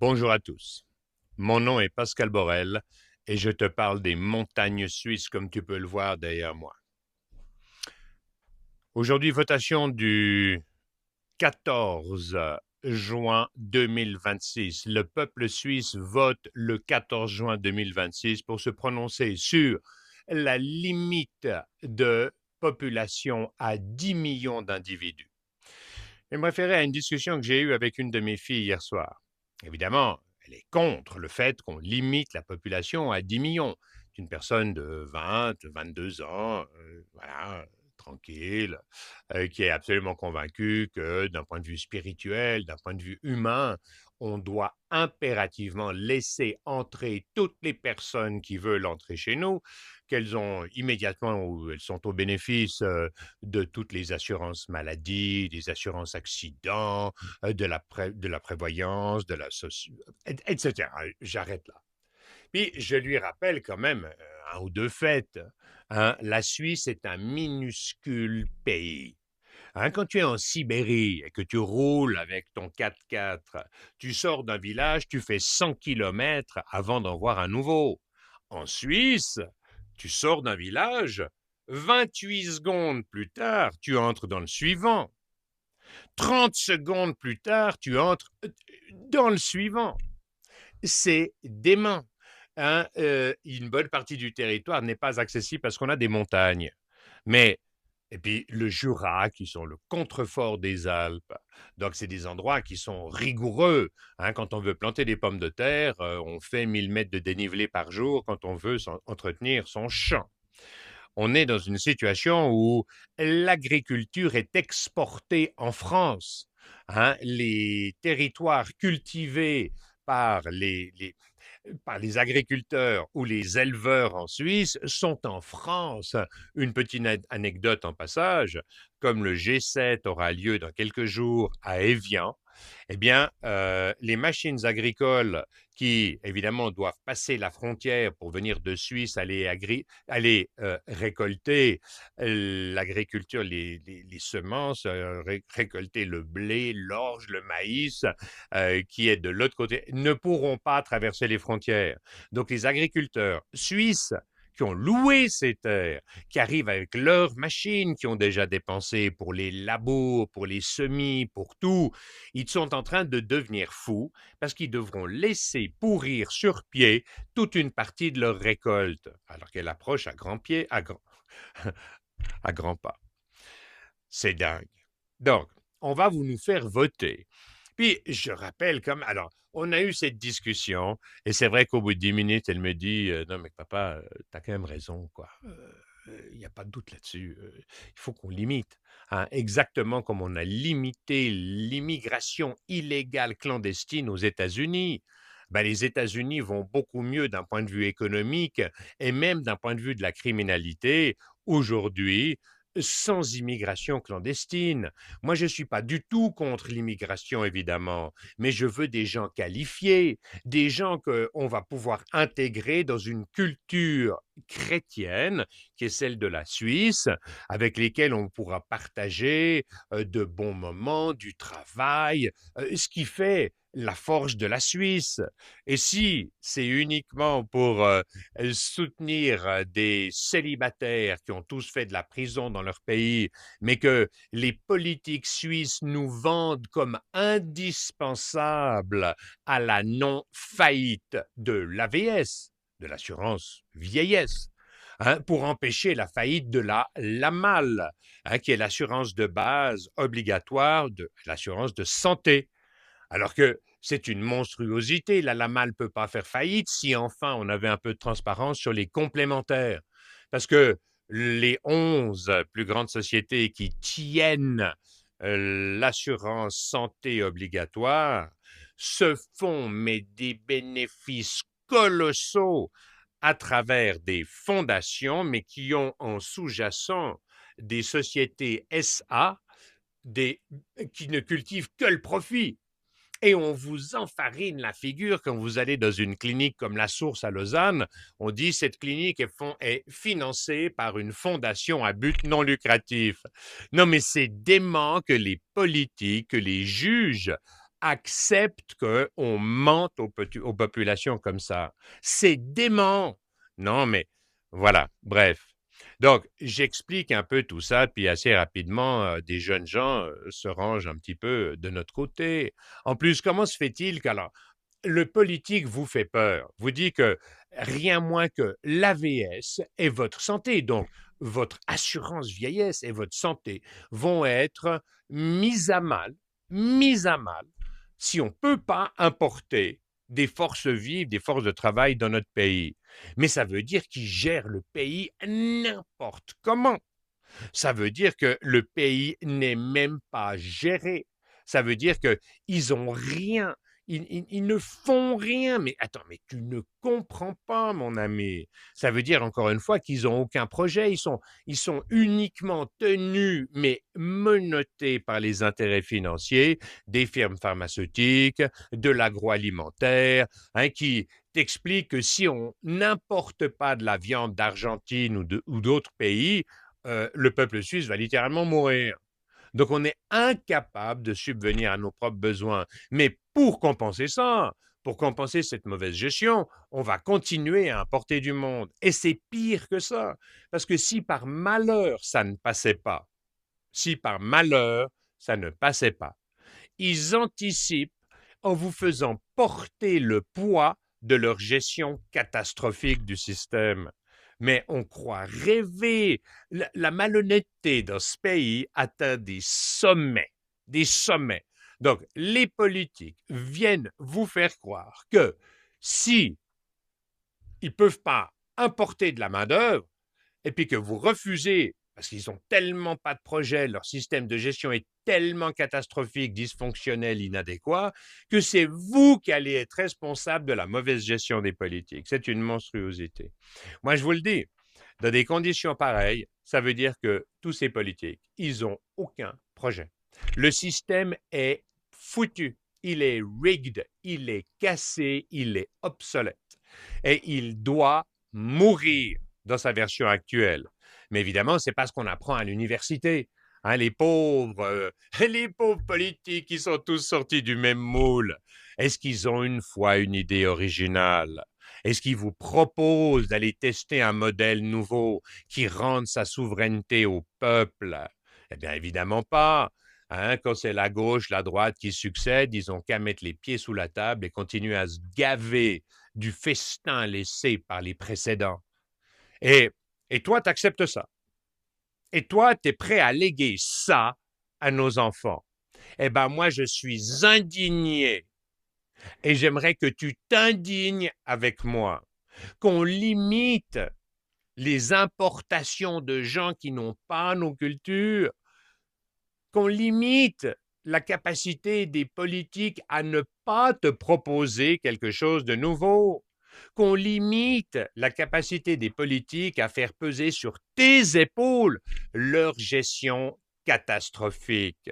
Bonjour à tous. Mon nom est Pascal Borel et je te parle des montagnes suisses comme tu peux le voir derrière moi. Aujourd'hui, votation du 14 juin 2026. Le peuple suisse vote le 14 juin 2026 pour se prononcer sur la limite de population à 10 millions d'individus. Je me référais à une discussion que j'ai eue avec une de mes filles hier soir. Évidemment, elle est contre le fait qu'on limite la population à 10 millions. C'est une personne de 20, 22 ans, voilà, tranquille, qui est absolument convaincue que d'un point de vue spirituel, d'un point de vue humain, on doit impérativement laisser entrer toutes les personnes qui veulent entrer chez nous, qu'elles ont immédiatement ou elles sont au bénéfice de toutes les assurances maladie, des assurances accidents, de la prévoyance, de la etc. J'arrête là. Puis je lui rappelle quand même un ou deux faits, hein. La Suisse est un minuscule pays. Hein, quand tu es en Sibérie et que tu roules avec ton 4x4, tu sors d'un village, tu fais 100 kilomètres avant d'en voir un nouveau. En Suisse, tu sors d'un village, 28 secondes plus tard, tu entres dans le suivant. 30 secondes plus tard, tu entres dans le suivant. C'est dément. Hein, une bonne partie du territoire n'est pas accessible parce qu'on a des montagnes. Mais et puis le Jura, qui sont le contrefort des Alpes. Donc, c'est des endroits qui sont rigoureux. Hein. Quand on veut planter des pommes de terre, on fait 1000 mètres de dénivelé par jour quand on veut entretenir son champ. On est dans une situation où l'agriculture est exportée en France. Hein. Les territoires cultivés par par les agriculteurs ou les éleveurs en Suisse sont en France. Une petite anecdote en passage, comme le G7 aura lieu dans quelques jours à Évian, eh bien, les machines agricoles qui, évidemment, doivent passer la frontière pour venir de Suisse aller récolter l'agriculture, les semences, récolter le blé, l'orge, le maïs, qui est de l'autre côté, ne pourront pas traverser les frontières. Donc, les agriculteurs suisses qui ont loué ces terres, qui arrivent avec leurs machines, qui ont déjà dépensé pour les labours, pour les semis, pour tout, ils sont en train de devenir fous parce qu'ils devront laisser pourrir sur pied toute une partie de leur récolte, alors qu'elle approche à grands pieds, à grands pas. C'est dingue. Donc, on va vous nous faire voter. Puis, je rappelle comme... Alors, on a eu cette discussion, et c'est vrai qu'au bout de 10 minutes, elle me dit non, mais papa, t'as quand même raison, quoi. Il n'y a pas de doute là-dessus. Il faut qu'on limite. Hein, exactement comme on a limité l'immigration illégale clandestine aux États-Unis. Ben, les États-Unis vont beaucoup mieux d'un point de vue économique et même d'un point de vue de la criminalité aujourd'hui sans immigration clandestine. Moi, je ne suis pas du tout contre l'immigration, évidemment, mais je veux des gens qualifiés, des gens qu'on va pouvoir intégrer dans une culture chrétienne, qui est celle de la Suisse, avec lesquels on pourra partager de bons moments, du travail, ce qui fait la force de la Suisse. Et si c'est uniquement pour soutenir des célibataires qui ont tous fait de la prison dans leur pays, mais que les politiques suisses nous vendent comme indispensable à la non-faillite de l'AVS, de l'assurance vieillesse, hein, pour empêcher la faillite de la LAMAL, hein, qui est l'assurance de base obligatoire de l'assurance de santé. Alors que c'est une monstruosité, la LAMAL ne peut pas faire faillite si enfin on avait un peu de transparence sur les complémentaires. Parce que les 11 plus grandes sociétés qui tiennent l'assurance santé obligatoire se font mais des bénéfices colossaux à travers des fondations, mais qui ont en sous-jacent des sociétés SA qui ne cultivent que le profit. Et on vous enfarine la figure quand vous allez dans une clinique comme La Source à Lausanne. On dit cette clinique est financée par une fondation à but non lucratif. Non, mais c'est dément que les politiques, que les juges acceptent qu'on mente aux populations comme ça. C'est dément. Non, mais voilà, bref. Donc, j'explique un peu tout ça, puis assez rapidement, des jeunes gens se rangent un petit peu de notre côté. En plus, comment se fait-il qu'alors, le politique vous fait peur, vous dit que rien moins que l'AVS et votre santé, donc votre assurance vieillesse et votre santé, vont être mises à mal, si on ne peut pas importer des forces vives, des forces de travail dans notre pays. Mais ça veut dire qu'ils gèrent le pays n'importe comment. Ça veut dire que le pays n'est même pas géré. Ça veut dire qu'ils ont rien. Ils ne font rien. Mais attends, mais tu ne comprends pas, mon ami. Ça veut dire, encore une fois, qu'ils n'ont aucun projet. Ils sont uniquement tenus, mais menottés par les intérêts financiers des firmes pharmaceutiques, de l'agroalimentaire, hein, qui t'expliquent que si on n'importe pas de la viande d'Argentine ou d'autres pays, le peuple suisse va littéralement mourir. Donc on est incapable de subvenir à nos propres besoins. Mais pour compenser ça, pour compenser cette mauvaise gestion, on va continuer à importer du monde. Et c'est pire que ça. Parce que si par malheur ça ne passait pas, si par malheur ça ne passait pas, ils anticipent en vous faisant porter le poids de leur gestion catastrophique du système. Mais on croit rêver. La malhonnêteté dans ce pays atteint des sommets, des sommets. Donc, les politiques viennent vous faire croire que si ils ne peuvent pas importer de la main-d'œuvre, et puis que vous refusez, parce qu'ils n'ont tellement pas de projet, leur système de gestion est tellement catastrophique, dysfonctionnel, inadéquat, que c'est vous qui allez être responsable de la mauvaise gestion des politiques. C'est une monstruosité. Moi, je vous le dis, dans des conditions pareilles, ça veut dire que tous ces politiques, ils n'ont aucun projet. Le système est foutu, il est rigged, il est cassé, il est obsolète. Et il doit mourir dans sa version actuelle. Mais évidemment, c'est pas ce qu'on apprend à l'université. Hein, les pauvres politiques, ils sont tous sortis du même moule. Est-ce qu'ils ont une fois une idée originale? Est-ce qu'ils vous proposent d'aller tester un modèle nouveau qui rende sa souveraineté au peuple? Eh bien, évidemment pas. Hein, quand c'est la gauche, la droite qui succèdent, ils ont qu'à mettre les pieds sous la table et continuer à se gaver du festin laissé par les précédents. Et, et toi, tu acceptes ça. Et toi, tu es prêt à léguer ça à nos enfants. Eh bien, moi, je suis indigné. Et j'aimerais que tu t'indignes avec moi. Qu'on limite les importations de gens qui n'ont pas nos cultures. Qu'on limite la capacité des politiques à ne pas te proposer quelque chose de nouveau, qu'on limite la capacité des politiques à faire peser sur tes épaules leur gestion catastrophique.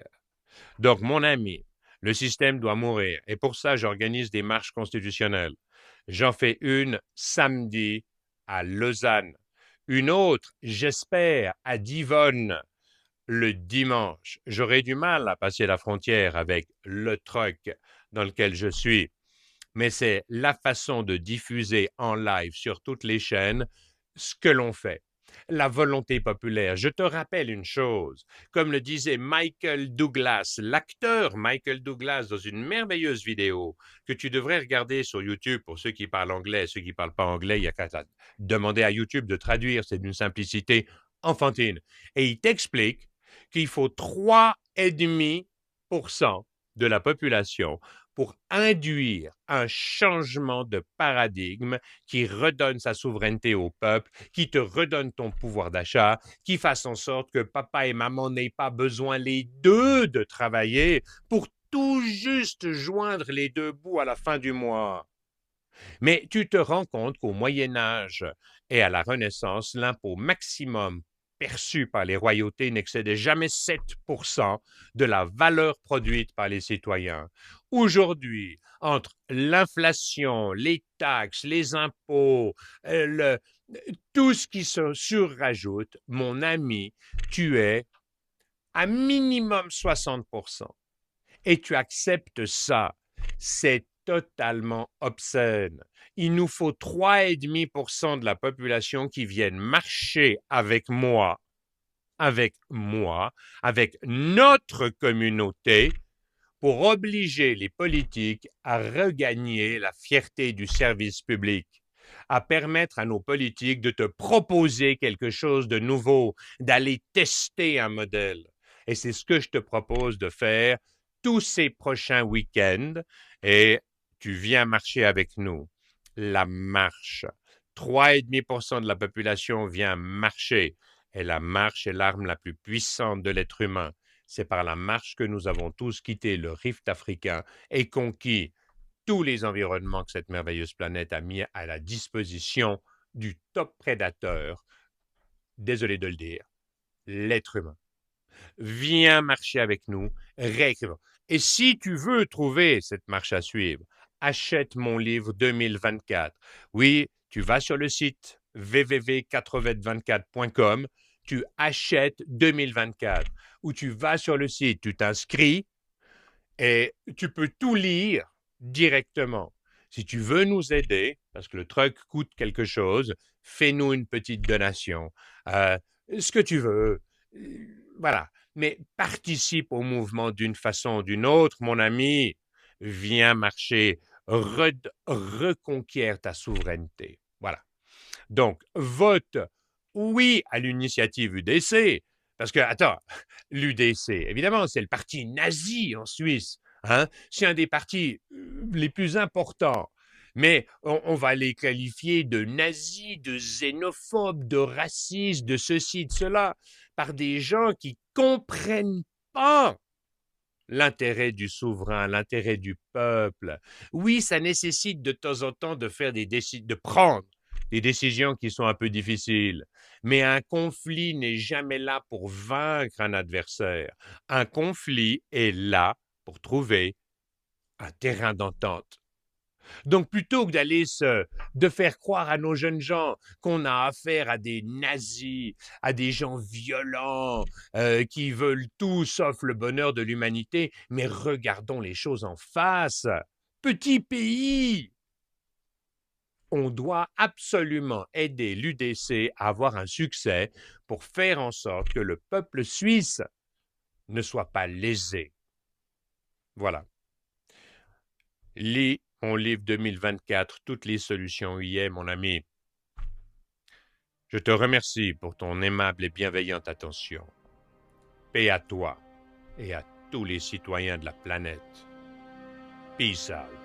Donc, mon ami, le système doit mourir et pour ça, j'organise des marches constitutionnelles. J'en fais une samedi à Lausanne, une autre, j'espère, à Divonne le dimanche. J'aurai du mal à passer la frontière avec le truck dans lequel je suis, mais c'est la façon de diffuser en live sur toutes les chaînes ce que l'on fait. La volonté populaire. Je te rappelle une chose, comme le disait Michael Douglas, l'acteur Michael Douglas, dans une merveilleuse vidéo que tu devrais regarder sur YouTube pour ceux qui parlent anglais, ceux qui ne parlent pas anglais, il y a qu'à demander à YouTube de traduire, c'est d'une simplicité enfantine. Et il t'explique qu'il faut 3,5% de la population pour induire un changement de paradigme qui redonne sa souveraineté au peuple, qui te redonne ton pouvoir d'achat, qui fasse en sorte que papa et maman n'aient pas besoin les deux de travailler pour tout juste joindre les deux bouts à la fin du mois. Mais tu te rends compte qu'au Moyen Âge et à la Renaissance, l'impôt maximum perçu par les royautés n'excédait jamais 7% de la valeur produite par les citoyens. Aujourd'hui, entre l'inflation, les taxes, les impôts, tout ce qui se surrajoute, mon ami, tu es à minimum 60%. et tu acceptes ça. C'est totalement obscène. Il nous faut 3,5% de la population qui viennent marcher avec moi, avec notre communauté, pour obliger les politiques à regagner la fierté du service public, à permettre à nos politiques de te proposer quelque chose de nouveau, d'aller tester un modèle. Et c'est ce que je te propose de faire tous ces prochains week-ends et tu viens marcher avec nous. La marche. 3,5% de la population vient marcher et la marche est l'arme la plus puissante de l'être humain. C'est par la marche que nous avons tous quitté le rift africain et conquis tous les environnements que cette merveilleuse planète a mis à la disposition du top prédateur, désolé de le dire, l'être humain. Viens marcher avec nous, réécrivons. Et si tu veux trouver cette marche à suivre, achète mon livre 2024. Oui, tu vas sur le site www.4v24.com, tu achètes 2024, ou tu vas sur le site, tu t'inscris et tu peux tout lire directement. Si tu veux nous aider, parce que le truck coûte quelque chose, fais-nous une petite donation. Ce que tu veux. Voilà. Mais participe au mouvement d'une façon ou d'une autre, mon ami. Viens marcher, reconquiert ta souveraineté. Voilà. Donc, vote oui à l'initiative UDC. Parce que, attends, l'UDC, évidemment, c'est le parti nazi en Suisse. Hein? C'est un des partis les plus importants. Mais on va les qualifier de nazis, de xénophobes, de racistes, de ceci, de cela, par des gens qui comprennent pas l'intérêt du souverain, l'intérêt du peuple. Oui, ça nécessite de temps en temps de prendre des décisions qui sont un peu difficiles. Mais un conflit n'est jamais là pour vaincre un adversaire. Un conflit est là pour trouver un terrain d'entente. Donc, plutôt que de faire croire à nos jeunes gens qu'on a affaire à des nazis, à des gens violents, qui veulent tout sauf le bonheur de l'humanité, mais regardons les choses en face. Petit pays, on doit absolument aider l'UDC à avoir un succès pour faire en sorte que le peuple suisse ne soit pas lésé. Voilà. Lis mon livre 2024, toutes les solutions y est, mon ami. Je te remercie pour ton aimable et bienveillante attention. Paix à toi et à tous les citoyens de la planète. Peace out.